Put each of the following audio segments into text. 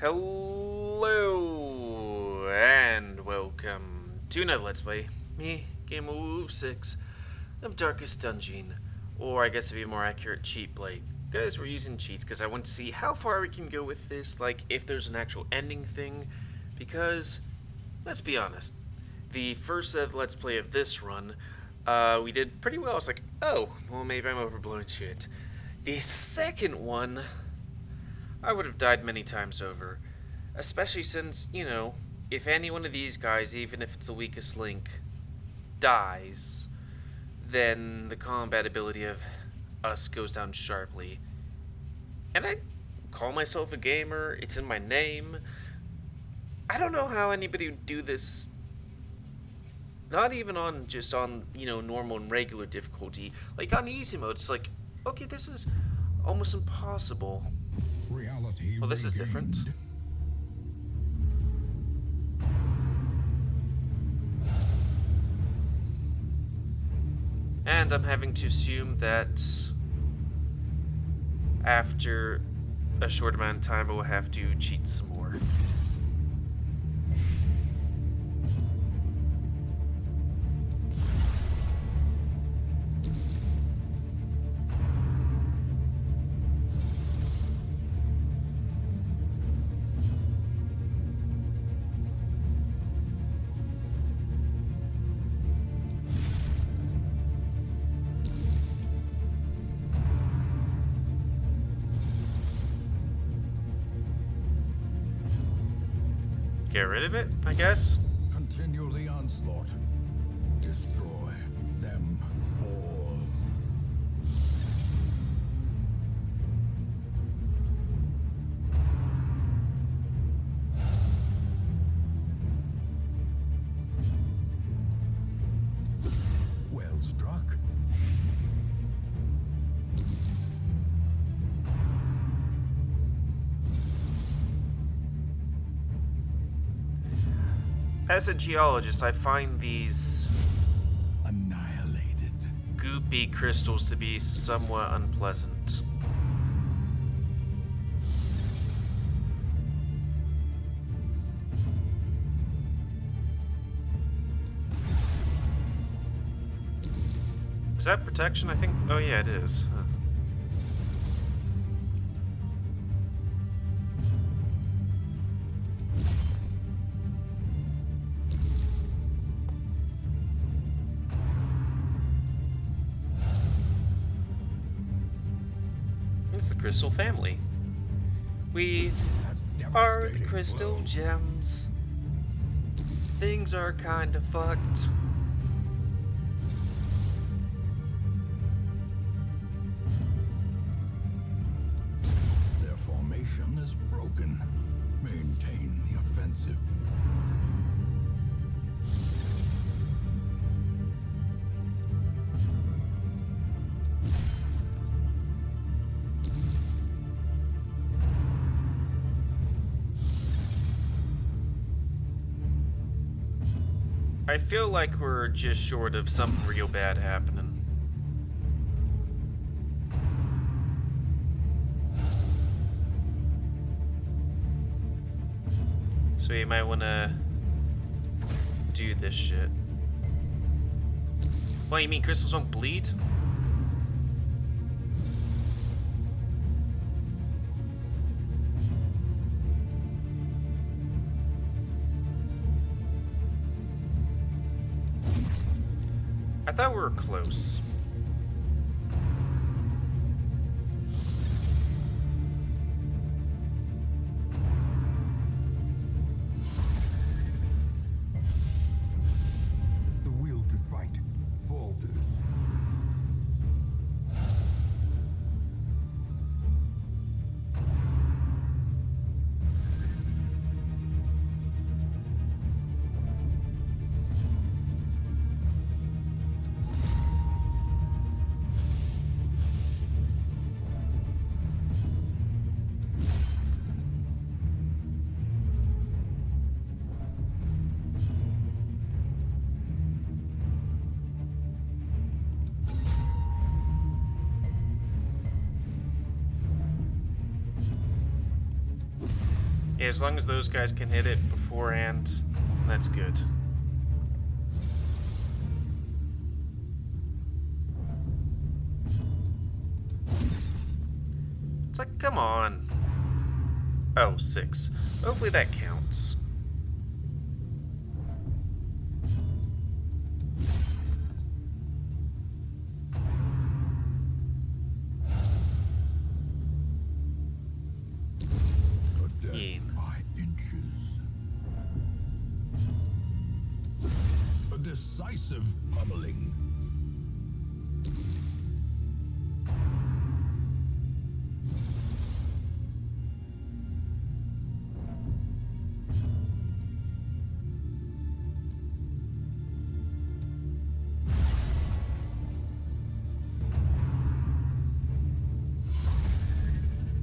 Hello and welcome to another Let's Play. Me, GamerWolfSix of Darkest Dungeon, or I guess to be more accurate, Cheat Blade. Guys, we're using cheats because I want to see how far we can go with this, like if there's an actual ending thing, because, let's be honest, the first set of Let's Play of this run, we did pretty well. I was like, oh, well maybe I'm overblowing shit. The second one, I would have died many times over. Especially since, if any one of these guys, even if it's the weakest link, dies, then the combat ability of us goes down sharply. And I call myself a gamer, it's in my name. I don't know how anybody would do this, not even on normal and regular difficulty. Like on easy mode, it's like, okay, this is almost impossible. Reality well, this is different. And I'm having to assume that after a short amount of time I will have to cheat some more. Get rid of it, I guess. Continue the onslaught. Destroy them all. Well struck. As a geologist, I find these Annihilated. goopy crystals to be somewhat unpleasant. Is that protection? I think. Oh, yeah, it is. Huh. It's the Crystal family. We are the Crystal Gems. Things are kinda fucked. Their formation is broken. Maintain the offensive. I feel like we're just short of something real bad happening. So you might want to do this shit. What, you mean crystals don't bleed? I thought we were close. The will to fight falters. Yeah, as long as those guys can hit it beforehand, that's good. It's like, come on. Oh, 6. Hopefully that counts. A death by inches. A decisive pummeling.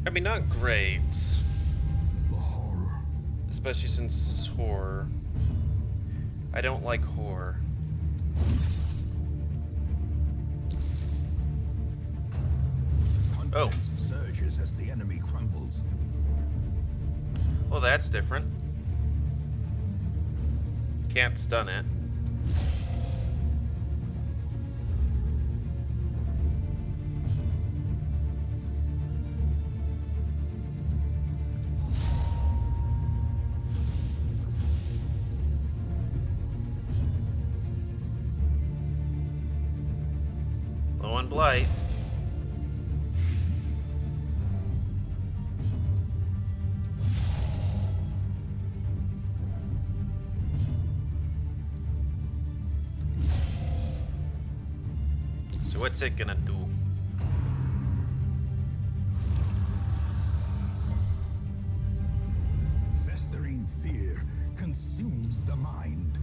I mean, not great. The horror. Especially since horror. I don't like horror. Oh. Confidence surges as the enemy crumbles. Well, that's different. Can't stun it. Low on blight. So what's it gonna do? Festering fear consumes the mind.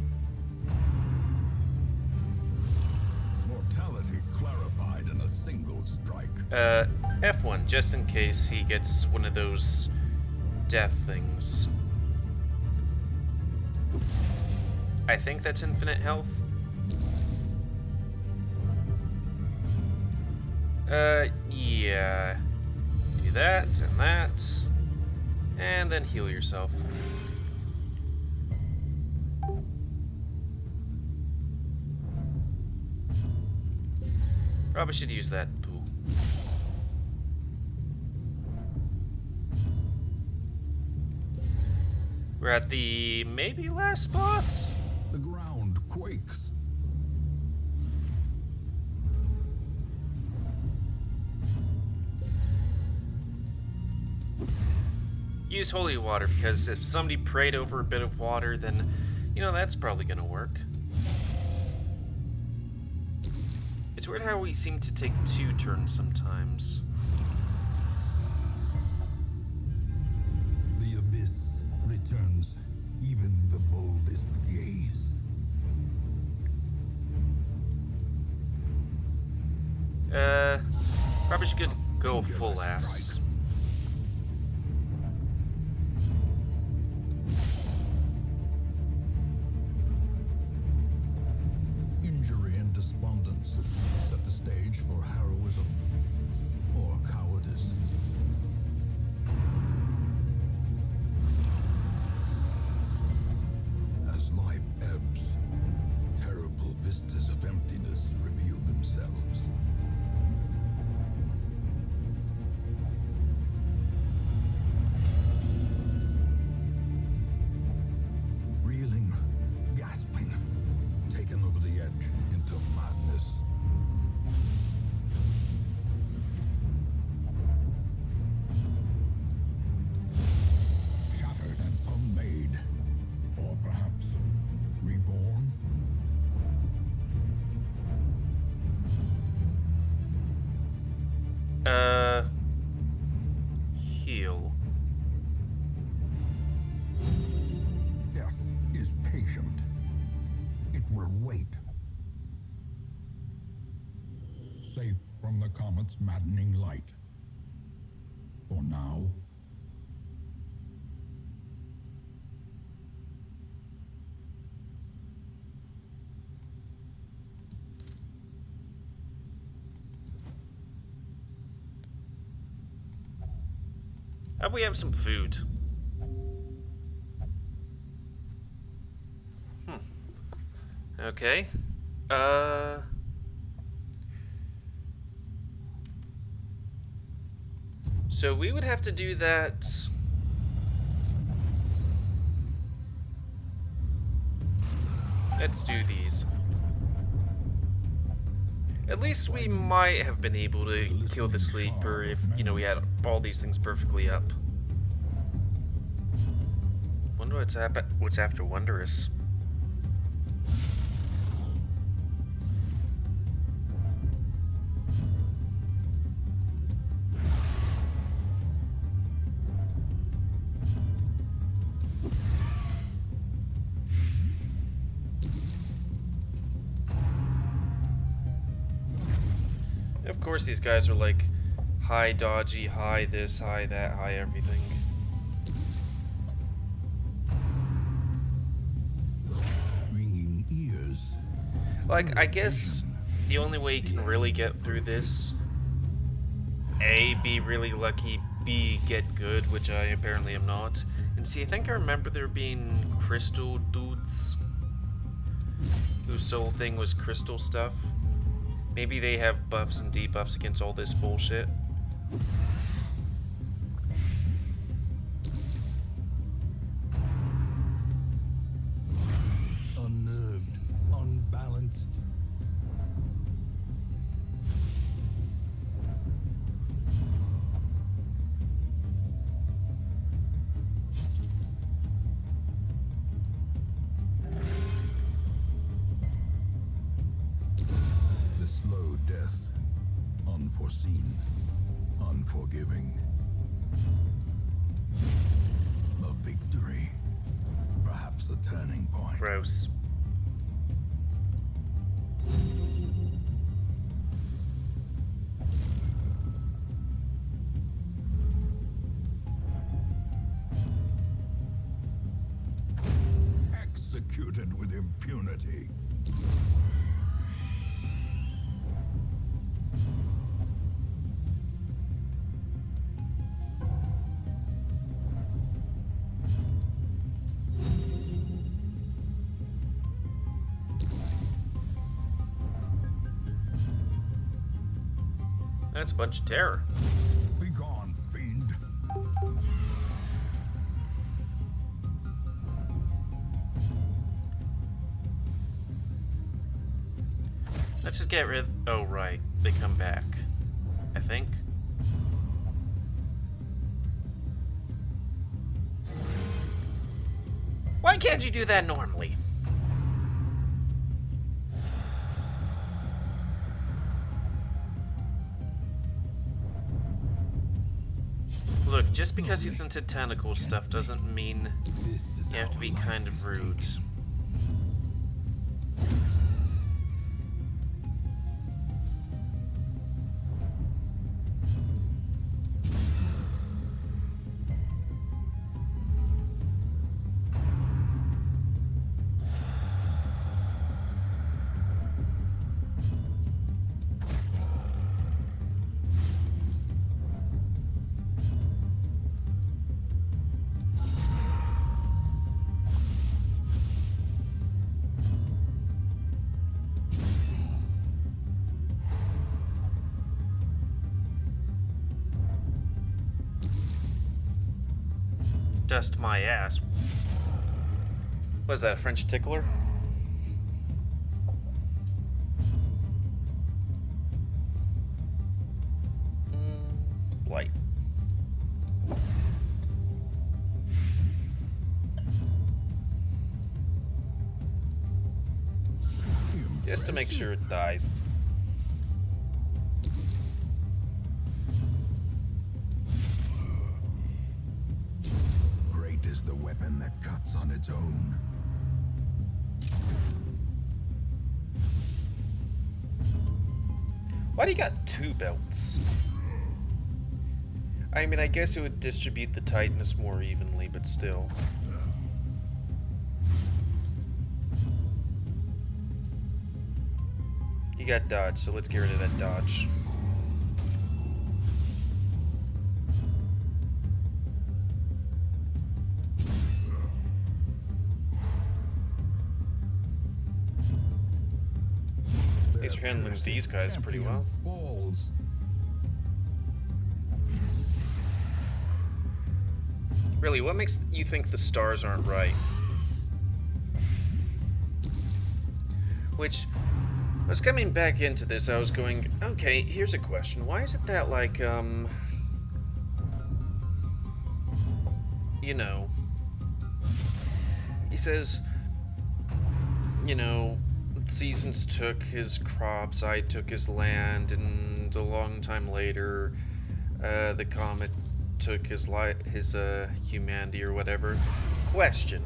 Mortality clarified in a single strike. F1, just in case he gets one of those death things. I think that's infinite health. Yeah. Do that and that. And then heal yourself. Probably should use that too. We're at the maybe last boss? The ground quakes. Use holy water, because if somebody prayed over a bit of water, then, you know, that's probably gonna work. It's weird how we seem to take 2 turns sometimes. The abyss returns even the boldest gaze. Probably should go full ass. Injury and despondence set the stage for heroism or cowardice. As life ebbs, terrible vistas of emptiness reveal themselves. Reeling, gasping, taken over the edge into madness. Shattered and unmade, or perhaps reborn. Heal. Death is patient. It will wait. Safe from the comet's maddening light. For now. How about we have some food? Okay. So we would have to do that. Let's do these. At least we might have been able to kill the sleeper if, you know, we had all these things perfectly up. Wonder what's after Wondrous. Of course, these guys are like high dodgy, high this, high that, high everything. Ringing ears. Like, I guess the only way you can really get through this, A, be really lucky, B, get good, which I apparently am not, and C, I think I remember there being crystal dudes whose sole thing was crystal stuff. Maybe they have buffs and debuffs against all this bullshit. Unnerved, unbalanced. The slow death. Unforeseen. Unforgiving. A victory. Perhaps the turning point. Gross. Executed with impunity. That's a bunch of terror. Begone, fiend. Let's just get rid. Oh, right. They come back. I think. Why can't you do that normally? Look, just because he's into tentacle stuff doesn't mean This is you have to how be life kind is of rude. taken. Dust my ass. Was that a French tickler? Light. Just to make sure it dies. Great is the weapon that cuts on its own. Why do you got two belts? I mean, I guess it would distribute the tightness more evenly, but still. You got dodge, so let's get rid of that dodge. He's handling these guys pretty well. Falls. Really, what makes you think the stars aren't right? Which, I was coming back into this, I was going, okay, here's a question. Why is it that, like, you know, he says, you know, seasons took his crops, I took his land, and a long time later, the comet took his humanity or whatever. Question.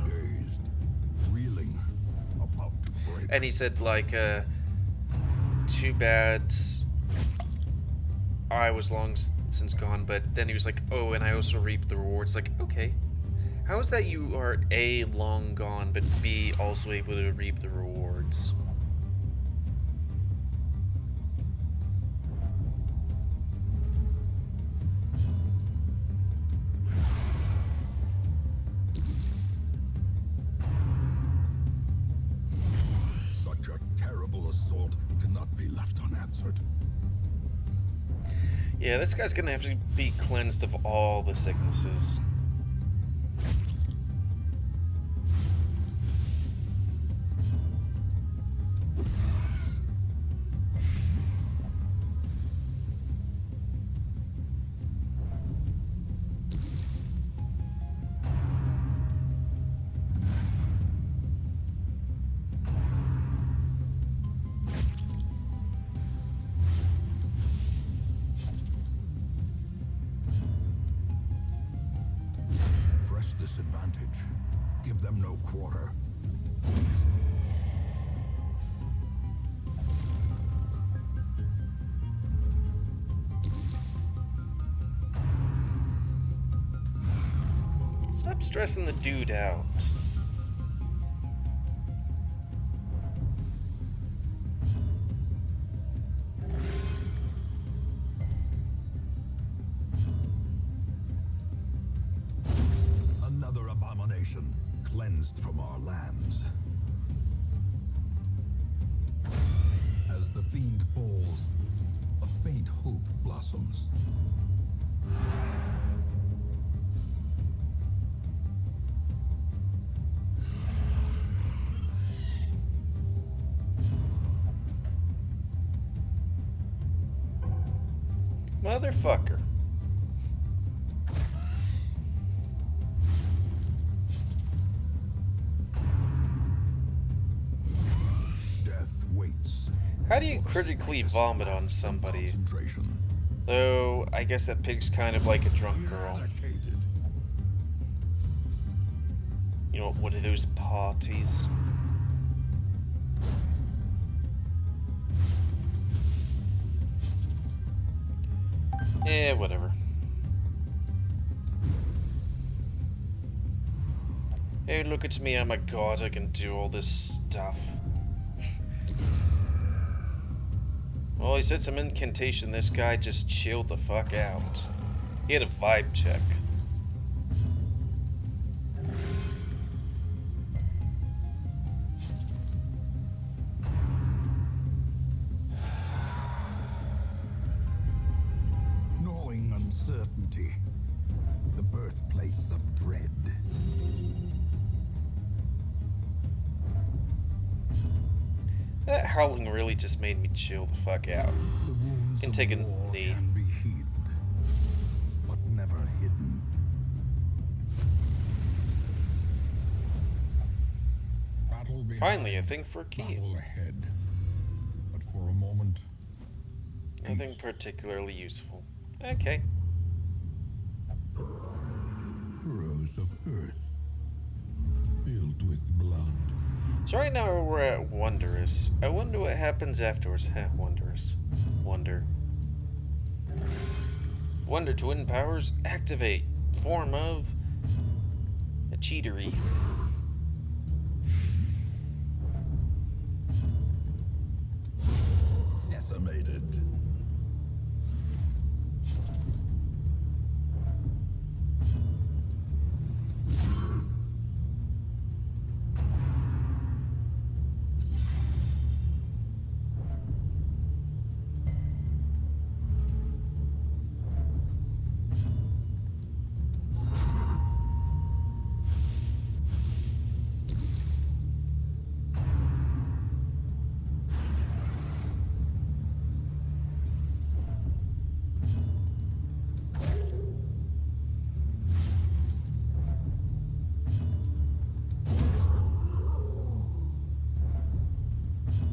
Dazed, reeling, about to break. And he said, like, too bad I was long since gone, but then he was like, oh, and I also reap the rewards. Like, okay. How is that you are A, long gone, but B, also able to reap the rewards? Such a terrible assault cannot be left unanswered. Yeah, this guy's gonna have to be cleansed of all the sicknesses. Press this advantage. Give them no quarter. Stop stressing the dude out. Another abomination cleansed from our lands. As the fiend falls, a faint hope blossoms. Motherfucker. Death waits. How do you critically vomit on somebody? Concentration. Though, I guess that pig's kind of like a drunk girl. Eradicated. You know, one of those parties. Eh, whatever. Hey, look at me, I'm a god, I can do all this stuff. Well, he said some incantation, this guy just chilled the fuck out. He had a vibe check. Gnawing uncertainty. The birthplace of dread. That howling really just made me chill the fuck out. The wounds Can of take a war knee. can be healed, but never hidden. Battle behind, Finally, a thing for a key. battle ahead. But for a moment, Nothing particularly useful. Okay. furrows of earth filled with blood. So right now we're at Wondrous. I wonder what happens afterwards. Heh, Wondrous. Wonder. Wonder twin powers activate. Form of a cheatery. Decimated.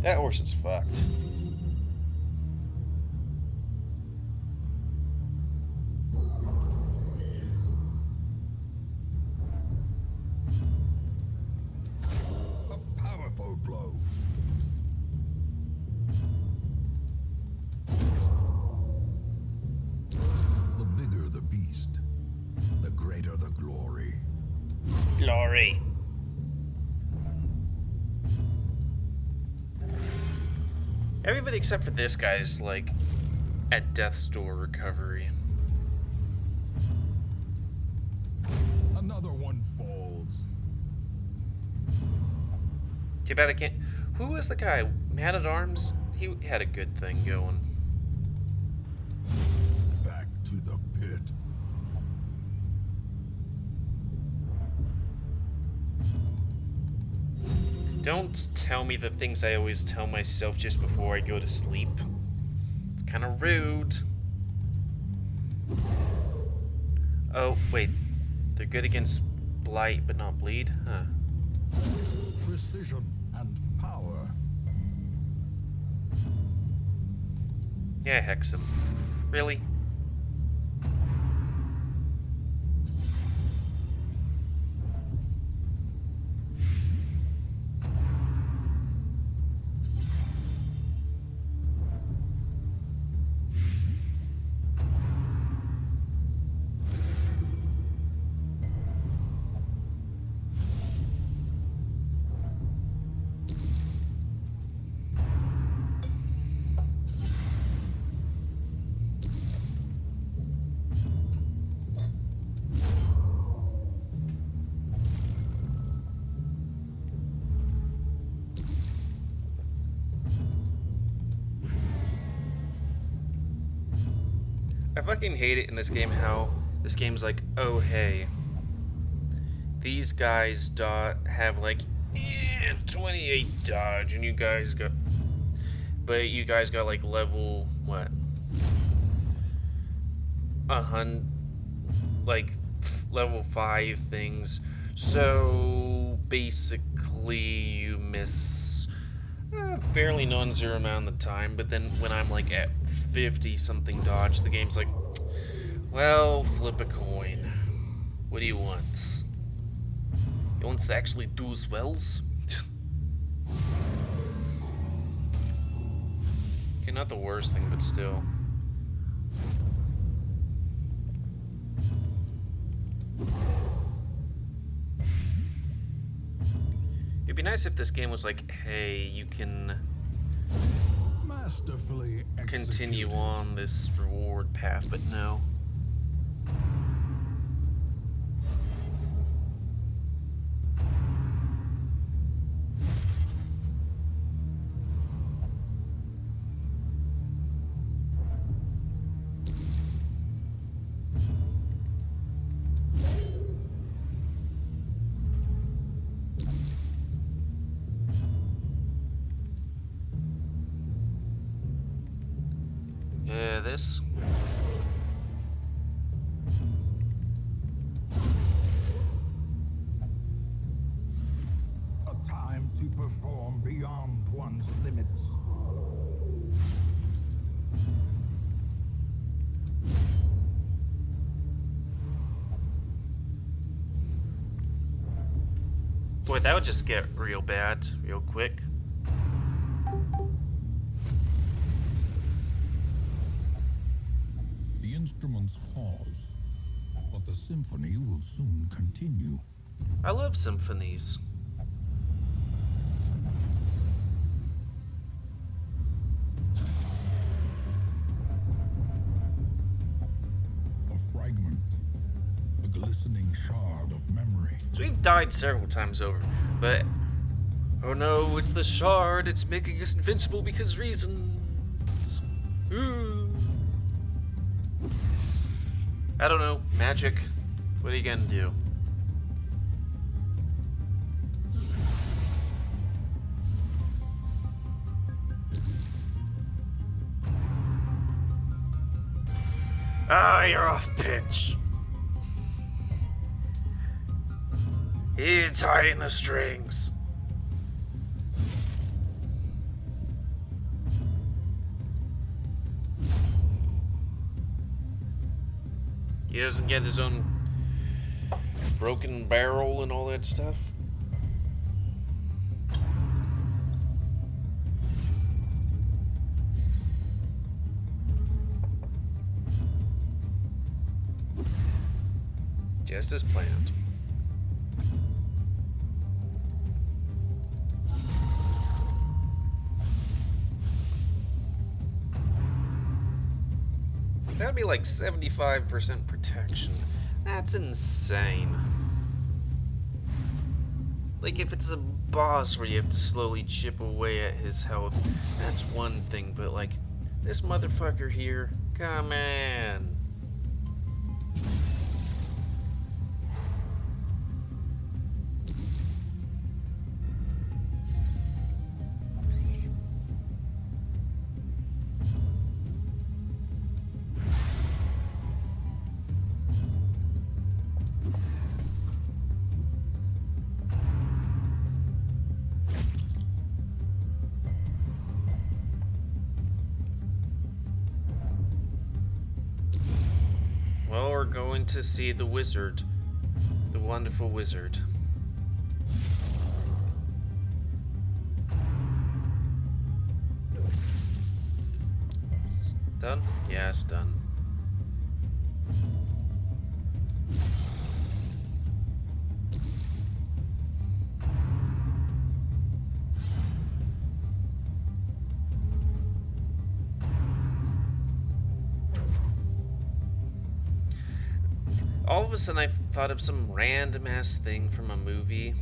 That horse is fucked. A powerful blow. The bigger the beast, the greater the glory. Glory. Everybody except for this guy is like at death's door recovery. Another one falls. Too bad I can't. Who was the guy? Man at Arms? He had a good thing going. Back to the pit. Don't tell me the things I always tell myself just before I go to sleep. It's kind of rude. Oh, wait. They're good against blight, but not bleed? Huh. Precision and power. Yeah, hex him. Really? I fucking hate it in this game how this game's like, oh hey, these guys have like 28 dodge, and you guys got like level what? Level 5 things. So basically, you miss a fairly non-zero amount of the time. But then when I'm like at 50 something dodge, the game's like, well, flip a coin. What do you want? You want to actually do spells? Okay, not the worst thing, but still. It'd be nice if this game was like, hey, you can Masterfully continue executed. on this reward path, but no. This. A time to perform beyond one's limits. Boy, that would just get real bad real quick. The instruments pause, but the symphony will soon continue. I love symphonies. A fragment, a glistening shard of memory. So we've died several times over, but oh no, it's the shard. It's making us invincible because reasons. Ooh. I don't know, magic. What are you gonna do? Ah, you're off pitch. He's hiding the strings. He doesn't get his own broken barrel and all that stuff. Just as planned. That'd be like 75% protection. That's insane. Like, if it's a boss where you have to slowly chip away at his health, that's one thing, but like, this motherfucker here, come on. Well, we're going to see the wizard. The wonderful wizard. It's done? Yeah, it's done. All of a sudden, I thought of some random ass thing from a movie.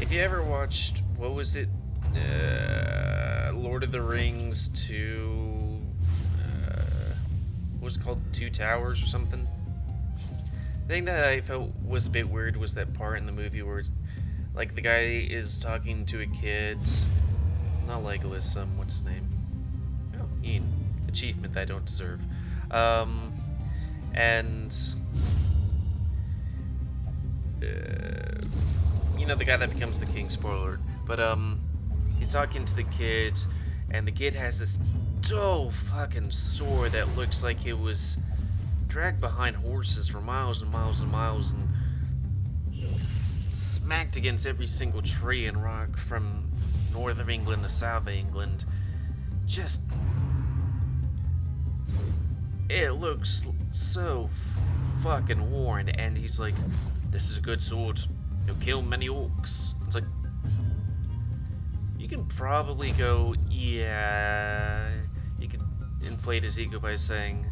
If you ever watched, what was it? Lord of the Rings 2. What was it called? Two Towers or something? The thing that I felt was a bit weird was that part in the movie where, like, the guy is talking to a kid. Not Legolas, what's his name? Oh, Ian. Achievement that I don't deserve. And you know, the guy that becomes the king, spoiler alert. But he's talking to the kid, and the kid has this dull fucking sword that looks like it was dragged behind horses for miles and miles and miles and smacked against every single tree and rock from north of England to south of England. Just, it looks so fucking worn, and he's like, this is a good sword. It'll kill many orcs. It's like, you can probably go, yeah, you could inflate his ego by saying,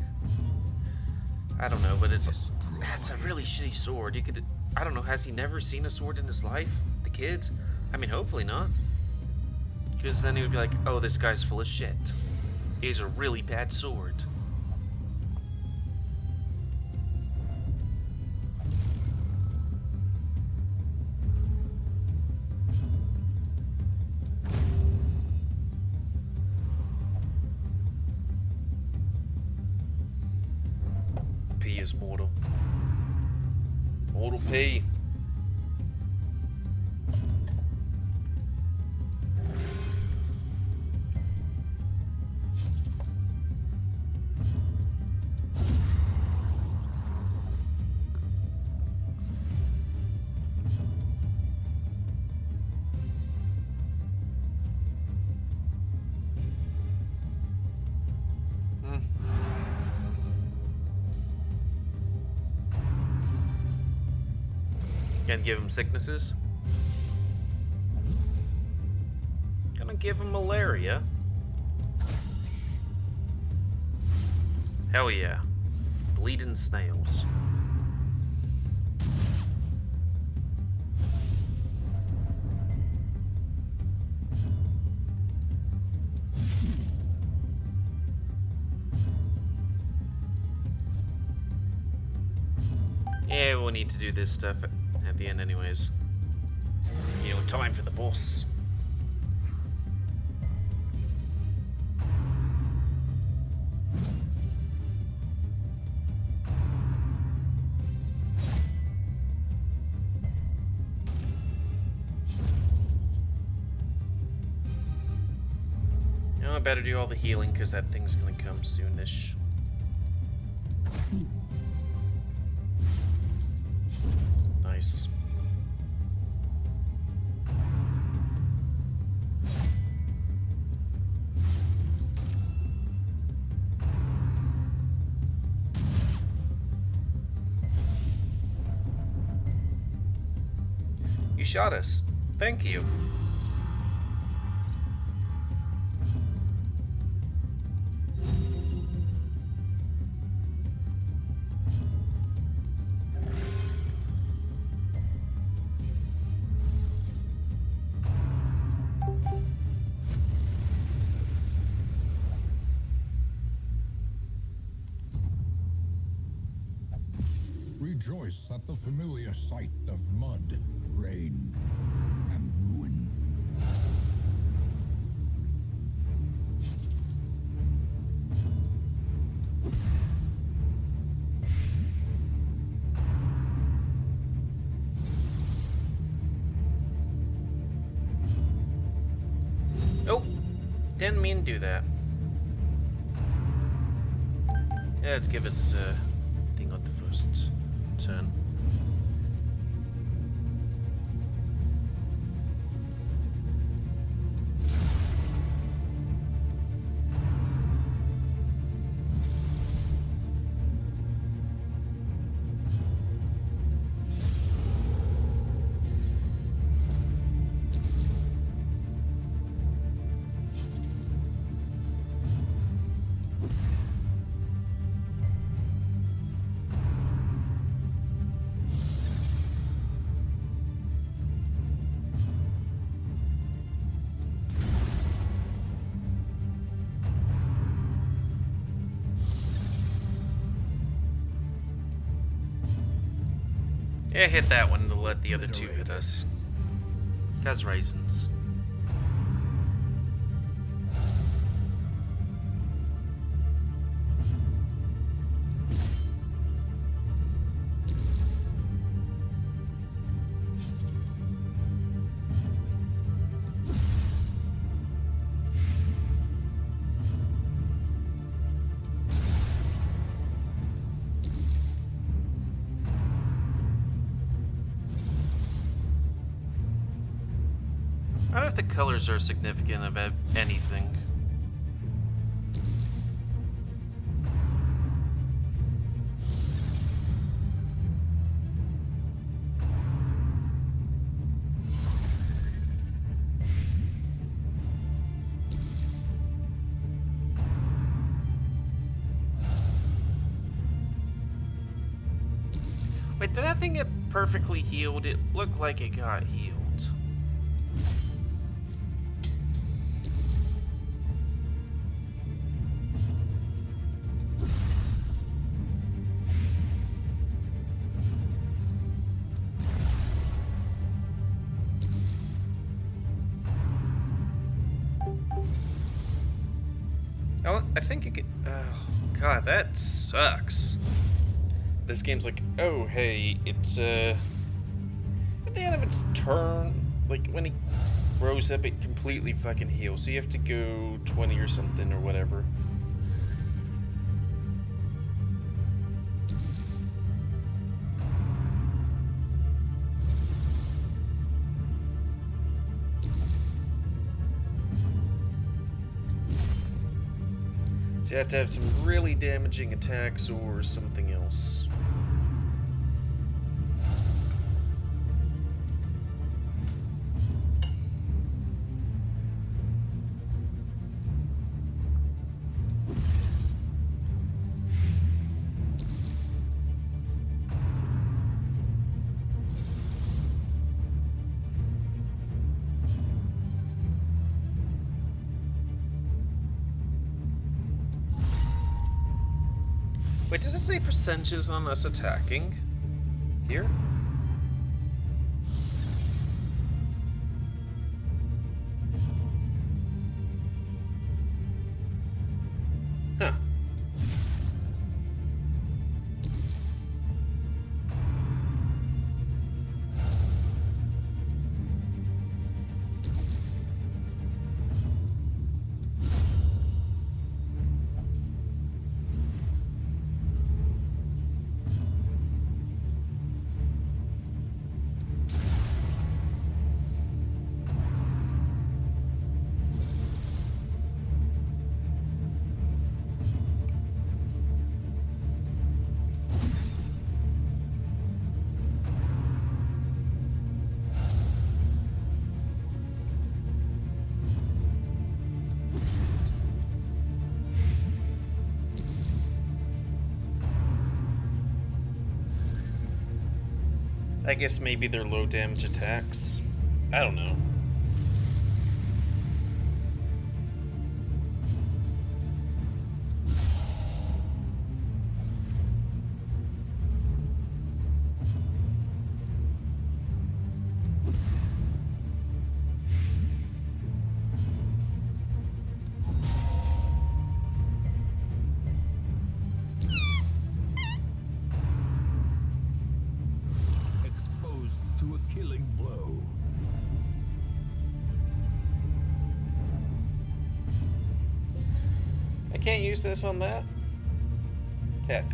I don't know, but that's a really shitty sword. You could, I don't know, has he never seen a sword in his life? The kid? I mean, hopefully not. Because then he would be like, oh, this guy's full of shit. He's a really bad sword. P is mortal. Mortal P. Gonna give him sicknesses. Gonna give him malaria. Hell yeah. Bleeding snails. Yeah, we'll need to do this stuff at the end anyways. You know, time for the boss. You know, I better do all the healing because that thing's gonna come soonish. nice. You shot us. Thank you. Rejoice at the familiar sight of mud, rain, and ruin. Oh, didn't mean to do that. Yeah, let's give us thing on the first turn. Yeah, hit that one to let the other two hit us. Cause raisins. I don't know if the colors are significant of anything. Wait, did that thing get perfectly healed? It looked like it got healed. Oh, I think you could. Oh, God, that sucks. This game's like, oh, hey, it's, at the end of its turn, like, when he rose up, it completely fucking heals. So you have to go 20 or something or whatever. So you have to have some really damaging attacks or something else. Wait, does it say percentages on us attacking? Here? Huh. I guess maybe they're low damage attacks. I don't know. Exposed to a killing blow. I can't use this on that? Heck.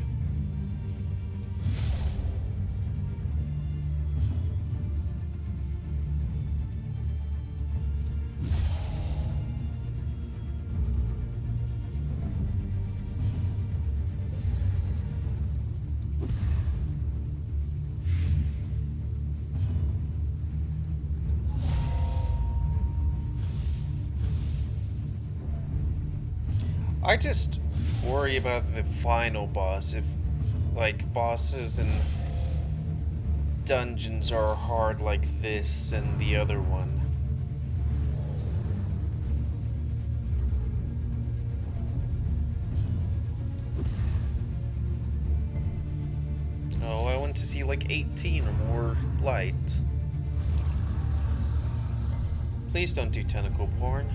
I just worry about the final boss. If, like, bosses and dungeons are hard like this and the other one. Oh, I want to see like 18 or more light. Please don't do tentacle porn.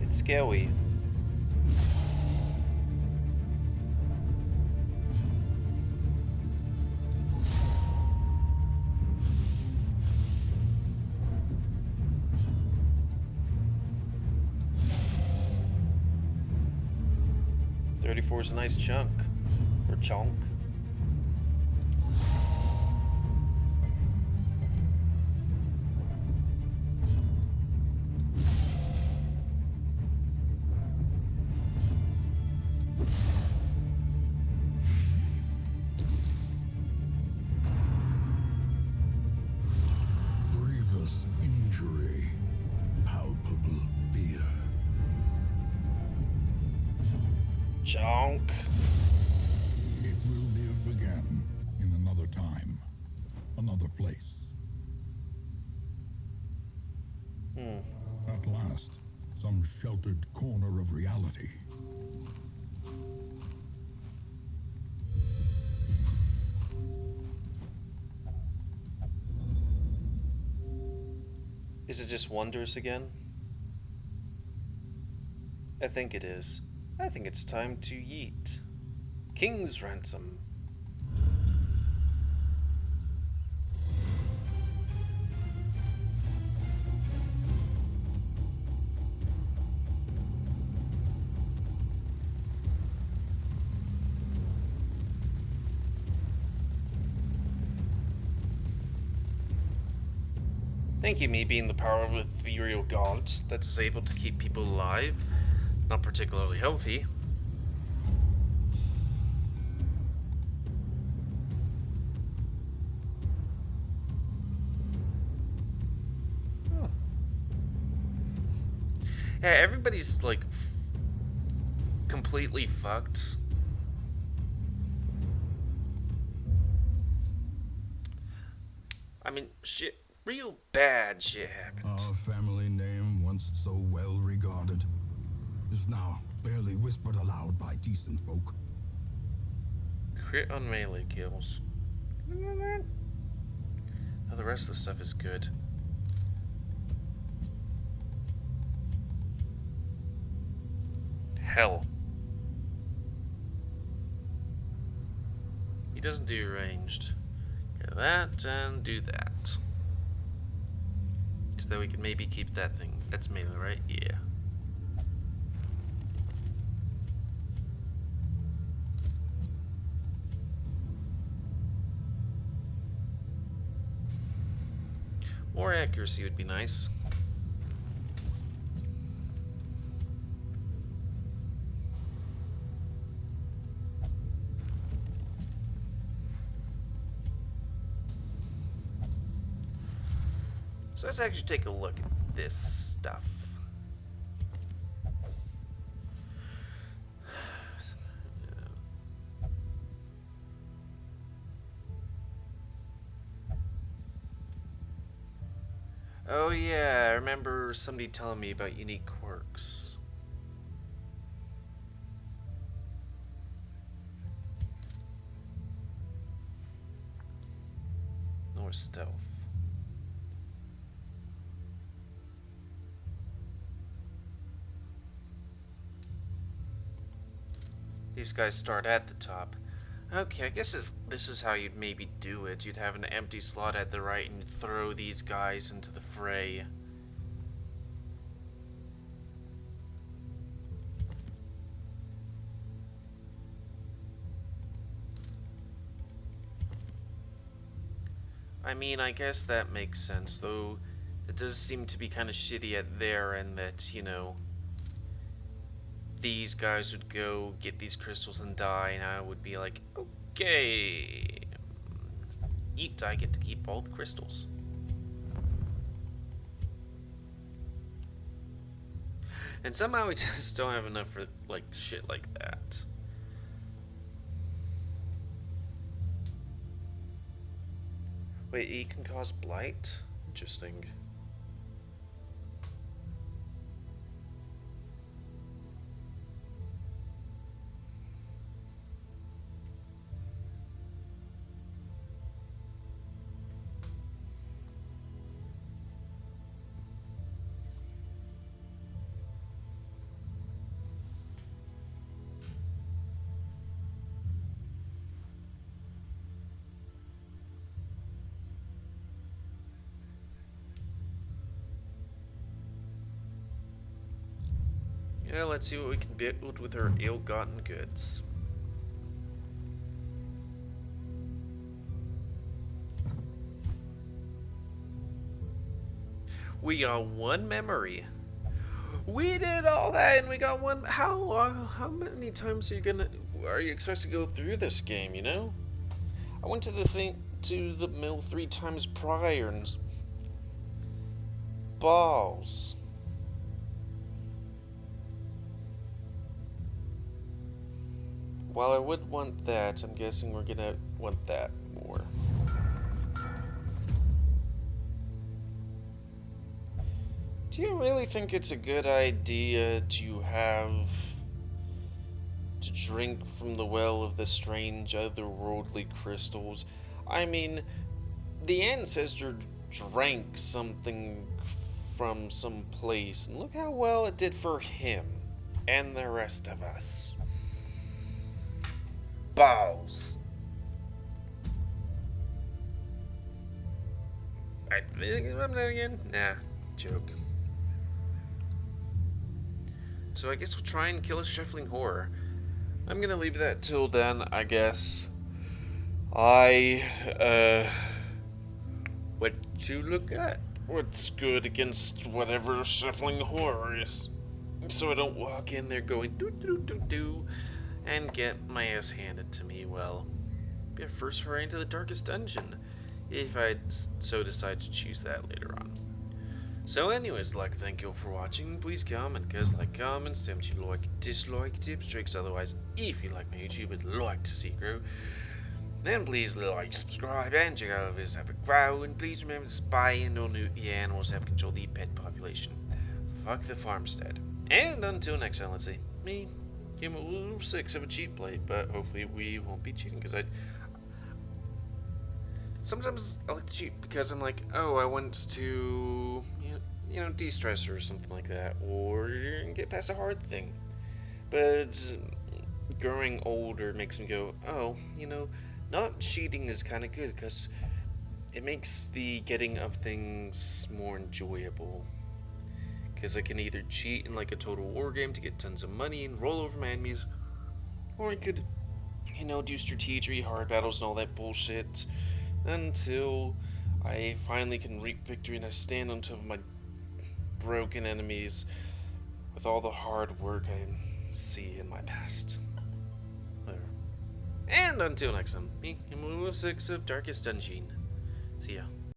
It's scary. .34 is a nice chunk. Or chunk. Grievous injury. Palpable fear. Chunk. It will live again in another time, another place. At last, some sheltered corner of reality. Is it just Wonders again? I think it is. I think it's time to yeet. King's Ransom. Thank you, me being the power of ethereal gods that is able to keep people alive, not particularly healthy. Yeah, everybody's like completely fucked. I mean, shit, real bad shit happened. Our family name, once so well regarded, is now barely whispered aloud by decent folk. Crit on melee kills. Oh, the rest of the stuff is good. Hell. He doesn't do ranged. Get that and do that. So that we can maybe keep that thing. That's melee, right? Yeah. More accuracy would be nice. So let's actually take a look at this stuff. Oh yeah, I remember somebody telling me about unique quirks. Nor stealth. These guys start at the top. Okay, I guess this is how you'd maybe do it. You'd have an empty slot at the right and you'd throw these guys into the fray. I mean, I guess that makes sense, though it does seem to be kind of shitty at their end that, you know, these guys would go get these crystals and die, and I would be like, okay, eat, I get to keep all the crystals. And somehow we just don't have enough for, like, shit like that. Wait, he can cause blight? Interesting. Yeah, let's see what we can build with our ill-gotten goods. We got one memory. We did all that and we got one. How many times are you expected to go through this game? You know, I went to the mill 3 times prior and balls. While I would want that, I'm guessing we're gonna want that more. Do you really think it's a good idea to drink from the well of the strange otherworldly crystals? I mean, the ancestor drank something from some place, and look how well it did for him and the rest of us. Balls. I'm not again? Nah, joke. So I guess we'll try and kill a shuffling horror. I'm gonna leave that till then, I guess. What to look at? What's good against whatever shuffling horror is? So I don't walk in there going doo doo doo doo and get my ass handed to me. Well, be a first foray into the darkest dungeon, if I so decide to choose that later on. So anyways, thank you all for watching. Please comment, cause comments, tell me if you like, dislike, tips, tricks. Otherwise, if you like my YouTube, would like to see it grow, then please like, subscribe, and check out this epic grow. And please remember to spy and all new animals have control the pet population. Fuck the farmstead. And until next time, let's see. Me, GamerWolfSix, have a cheat play, but hopefully we won't be cheating, because sometimes I like to cheat because I'm like, oh, I want to, de-stress or something like that, or get past a hard thing. But growing older makes me go, oh, not cheating is kind of good because it makes the getting of things more enjoyable. Because I can either cheat in like a total war game to get tons of money and roll over my enemies, or I could, do strategy, hard battles, and all that bullshit until I finally can reap victory and I stand on top of my broken enemies with all the hard work I see in my past. Whatever. And until next time, me, GamerWolfSix of Darkest Dungeon. See ya.